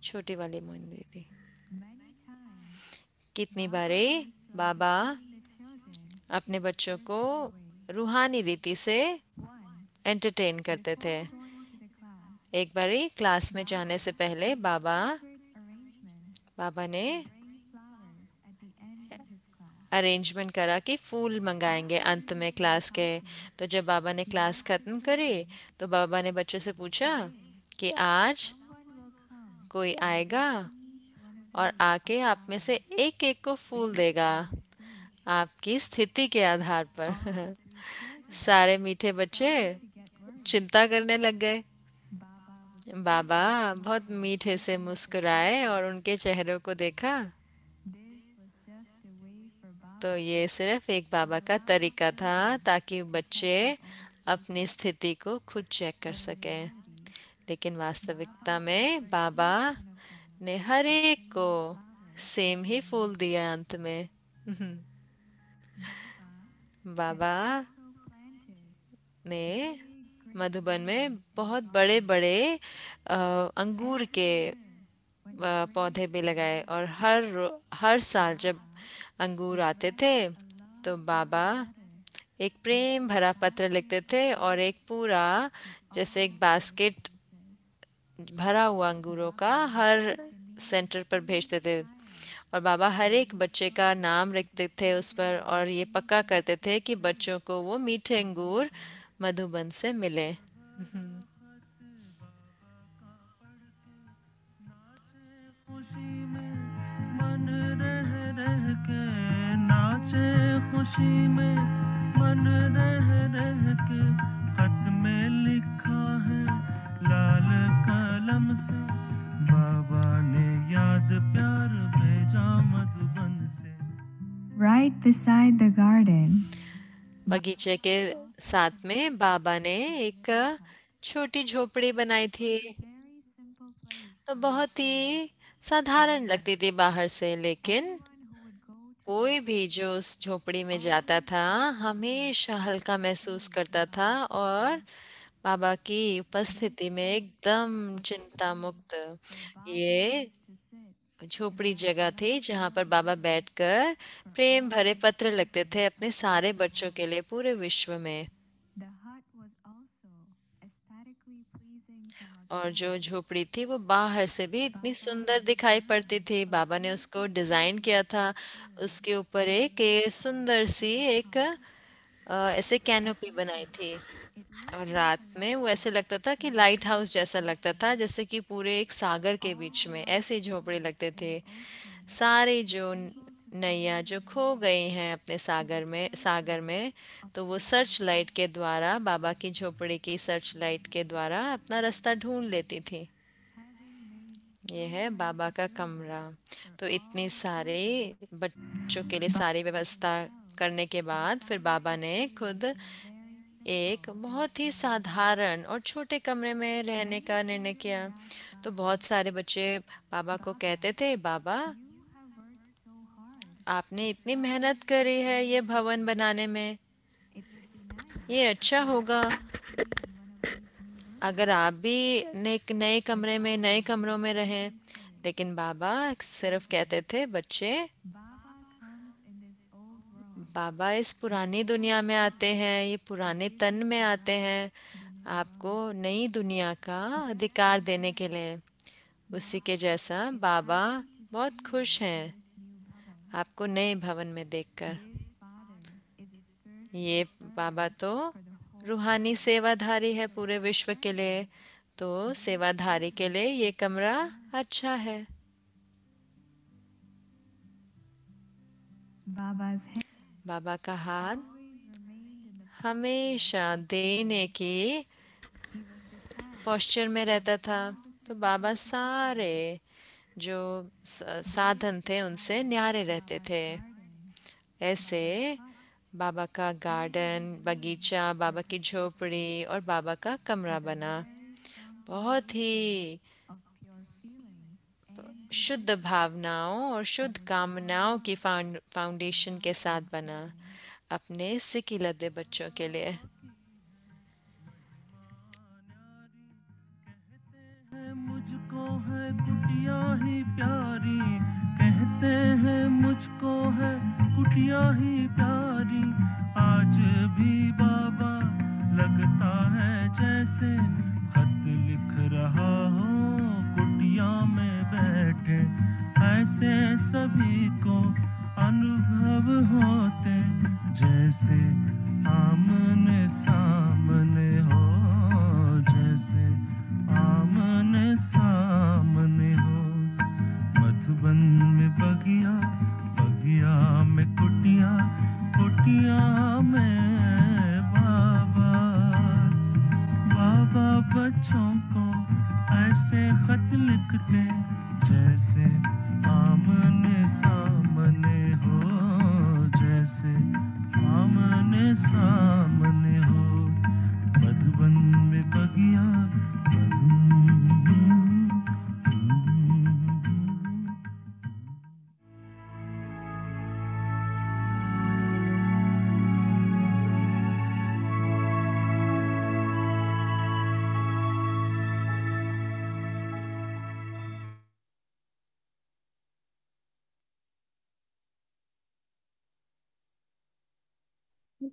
छोटी वाली मोहिनी दीदी। Many times, कितनी Baba बारी used to Baba entertain the children अपने in a बच्चों को spiritual way. रूहानी रीति से Once, एंटरटेन करते थे। before going to the class, एक बारी क्लास में जाने से Baba पहले made बाबा secret arrangements बाबा ने to bring flowers at the end of his class. Arrangement करा कि फूल मंगाएंगे After अंत he में was done क्लास के। talking, तो जब बाबा ने he क्लास asked his खत्म करी children, तो बाबा ने बच्चों से पूछा "Today, कि आज someone will come कोई and आएगा give each one of और you a आके आप में से flower एक एक को फूल based देगा on your stage." आपकी स्थिति के आधार All the पर। sweet children सारे मीठे बच्चे started to get worried. चिंता करने लग गए। Baba would बाबा simply बहुत smile मीठे and से look at their मुस्कुराए और faces. उनके चेहरों को देखा। This was just a way for तो Baba ये सिर्फ एक to बाबा का allow the तरीका था children ताकि to check बच्चे their own अपनी status. स्थिति को खुद चेक कर But in सकें। reality, लेकिन वास्तविकता Baba में offered Baba each one of them ने हर the एक को same flower सेम at ही the फूल end. दिया अंत में। Baba had Baba also planted ने big मधुबन में grapevines in the बहुत बड़े garden. बड़े अंगूर Every के year, when the पौधे grapes भी were लगाए और ripe, हर साल जब Baba अंगूर would आते थे write a तो love-filled बाबा letter एक next प्रेम to the भरा पत्र basket लिखते of थे और एक grapes पूरा with जैसे all एक sorts of बास्केट kisses. भरा हुआ अंगूरों का Baba would her write the name of centre पर भेजते each थे child और बाबा हर and एक make बच्चे का sure नाम that the लिखते थे उस पर children और ये received पक्का these करते थे sweet कि बच्चों words को वो मीठे from अंगूर Baba. मधुबन से मिले। खुशी में मन रह रह के नाचे, खुशी में मन रह रह के खत में लिखा है लाल कलम से, बाबा ने याद प्यार भेजा मधुबन से। Right beside the garden, बगीचे के साथ में बाबा ने एक छोटी झोपड़ी बनाई थी। very simple place तो from बहुत outside. ही साधारण लगती थी बाहर से, लेकिन Everyone who would go to कोई it भी जो उस झोपड़ी में जाता always था felt relieved हमेशा हल्का to महसूस be करता in था Baba's और presence. बाबा की This उपस्थिति में hut एकदम was the चिंता मुक्त place where Baba ये used to sit झोपड़ी and write जगह थी जहाँ पर love-filled बाबा letters बैठकर for प्रेम all भरे the पत्र लिखते children थे अपने सारे across the बच्चों के world. लिए पूरे विश्व में। The hut was also aesthetically pleasing from और जो outside. झोपड़ी थी वो बाहर से भी इतनी Baba सुंदर had दिखाई पड़ती designed थी। a बाबा ने उसको beautiful डिजाइन किया canopy था, concealed उसके ऊपर एक underneath ये the सुंदर walls सी of the एक hut. ऐसे At कैनोपी बनाई night, थी it और looked like रात a में वो ऐसे लगता lighthouse था कि in the light house Pacific जैसा लगता था, Ocean. जैसे कि पूरे एक सागर के All बीच the में lost ऐसे झोपड़ी souls लगते in थे। the ocean सारी were जो able to नैया find जो their खो way गई हैं अपने to the सागर searchlight में, of तो वो सर्च Baba's लाइट hut. के द्वारा बाबा की झोपड़ी की सर्च लाइट के द्वारा अपना रास्ता ढूंढ लेती थी। Having made ये so है many बाबा का कमरा। facilities for तो all इतनी the सारे children, बच्चों के लिए Baba सारी व्यवस्था himself करने के बाद फिर decided बाबा to ने stay खुद in a very एक simple and बहुत ही small room. साधारण और छोटे कमरे में रहने Many का निर्णय children किया। would ask तो Baba, बहुत सारे बच्चे बाबा को Baba, कहते थे, बाबा you have worked so hard to आपने इतनी मेहनत establish this करी है ये wonderful भवन garden. बनाने में, It would be nice ये if अच्छा you would होगा also stay in one of these new अगर rooms. आप भी नए नए But कमरे में नए Baba कमरों would में रहें। simply say, लेकिन बाबा सिर्फ कहते थे, बच्चे Baba comes in this old world बाबा इस पुरानी दुनिया में आते हैं, ये पुराने तन में आते हैं to the new आपको world. नई दुनिया का अधिकार देने के लिए। उसी के जैसा It's बाबा happy to बहुत see you खुश in हैं this new bubble. आपको नए भवन में देखकर। This Father is a spiritual ये बाबा servant तो for the whole रूहानी world. सेवाधारी है पूरे विश्व के लिए, तो सेवाधारी के लिए ये कमरा अच्छा है। Baba's hand बाबा का हाथ always remained in the हमेशा देने की he was detached पोस्चर में रहता था। तो बाबा सारे जो साधन थे उनसे न्यारे रहते थे। garden, ऐसे बाबा का गार्डन, बगीचा, बाबा की झोपड़ी और बाबा का कमरा बना। very strong बहुत ही of pure feelings and शुद्ध भावनाओं और शुद्ध कामनाओं की फाउंडेशन के साथ बना अपने सिकी लद्दे बच्चों के लिए। है मुझको है कुटिया ही प्यारी, कहते हैं मुझको है कुटिया ही प्यारी। आज भी बाबा लगता है जैसे खत लिख रहा हो कुटिया में बैठे। ऐसे सभी को अनुभव होते जैसे आमने सामने हो, जैसे आमने सामने हो। मधुबन में बगिया, बगिया में कुटिया, कुटिया में बाबा। बाबा बच्चों को ऐसे खत लिखते जैसे आमने सामने हो, जैसे आमने सामने हो। मधुबन में बगिया,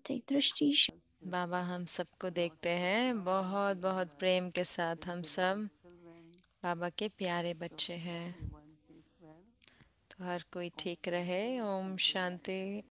Take drishti. बाबा हम सबको देखते हैं बहुत बहुत प्रेम के साथ। हम सब बाबा के प्यारे बच्चे हैं। तो हर कोई ठीक रहे। ओम शांति।